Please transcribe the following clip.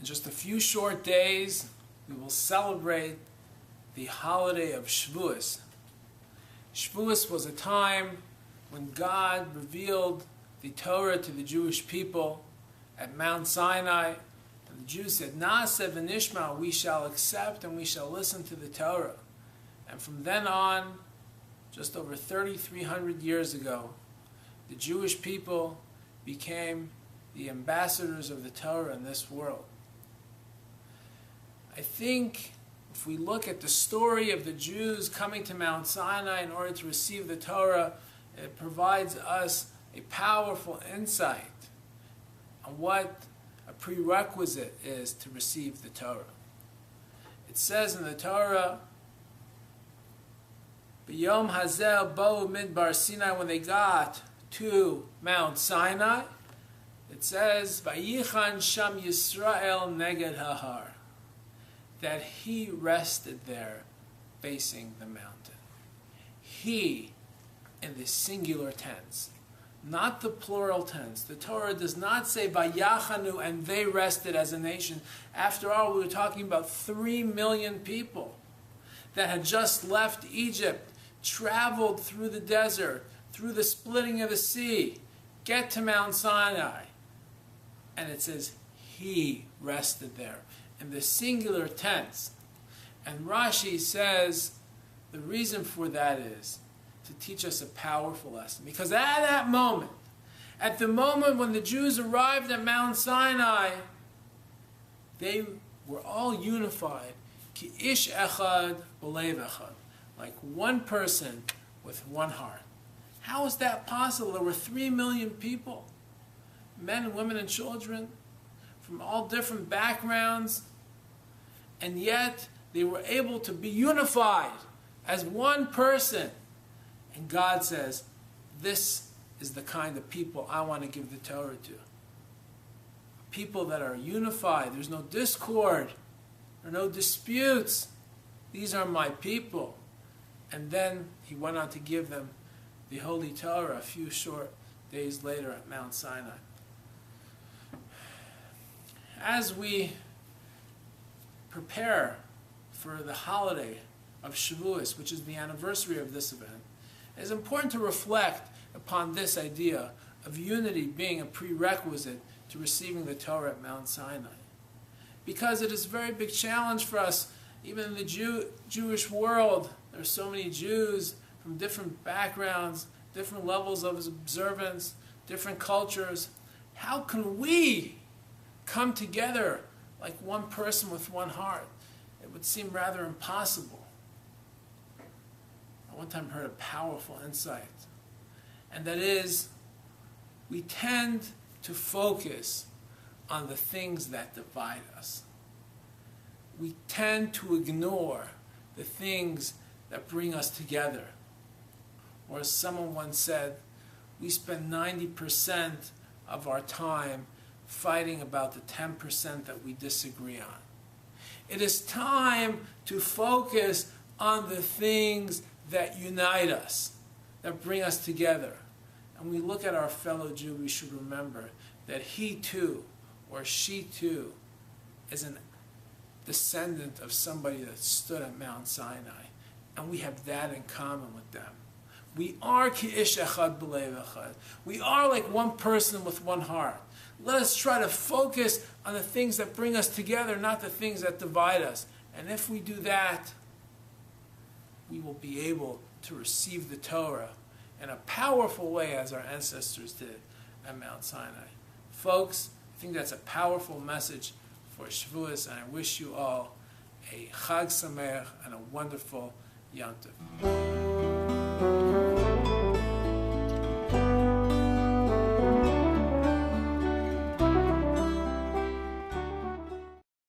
just a few short days, we will celebrate the holiday of Shavuos. Shavuos was a time when God revealed the Torah to the Jewish people at Mount Sinai. And the Jews said, Na'aseh v'nishma, we shall accept and we shall listen to the Torah. And from then on, just over 3,300 years ago, the Jewish people became the ambassadors of the Torah in this world. I think if we look at the story of the Jews coming to Mount Sinai in order to receive the Torah, it provides us a powerful insight on what a prerequisite is to receive the Torah. It says in the Torah, B'yom hazel bo'u Bamidbar Sinai, when they got to Mount Sinai, it says, Vayichan sham Yisrael neged hahar, that he rested there facing the mountain. He, in the singular tense, not the plural tense. The Torah does not say Vayachanu and they rested as a nation. After all, we were talking about 3 million people that had just left Egypt, traveled through the desert, through the splitting of the sea, get to Mount Sinai. And it says, he rested there, in the singular tense. And Rashi says, the reason for that is to teach us a powerful lesson. Because at that moment, at the moment when the Jews arrived at Mount Sinai, they were all unified. Ki ish echad b'lev echad. Like one person with one heart. How is that possible? There were 3 million people, men and women and children, from all different backgrounds, and yet they were able to be unified as one person. And God says, this is the kind of people I want to give the Torah to. People that are unified. There's no discord. There are no disputes. These are my people. And then he went on to give them the Holy Torah a few short days later at Mount Sinai. As we prepare for the holiday of Shavuos, which is the anniversary of this event, it is important to reflect upon this idea of unity being a prerequisite to receiving the Torah at Mount Sinai. Because it is a very big challenge for us, even in the Jewish world. There are so many Jews from different backgrounds, different levels of observance, different cultures. How can we come together like one person with one heart? It would seem rather impossible. I one time heard a powerful insight, and that is, we tend to focus on the things that divide us. We tend to ignore the things that bring us together. Or as someone once said, we spend 90% of our time fighting about the 10% that we disagree on. It is time to focus on the things that unite us, that bring us together. And we look at our fellow Jew, we should remember that he too, or she too, is a descendant of somebody that stood at Mount Sinai. And we have that in common with them. We are ki ish echad b'lev echad. We are like one person with one heart. Let us try to focus on the things that bring us together, not the things that divide us. And if we do that, we will be able to receive the Torah in a powerful way as our ancestors did at Mount Sinai. Folks, I think that's a powerful message for Shavuos, and I wish you all a Chag Sameach and a wonderful Yom Tov.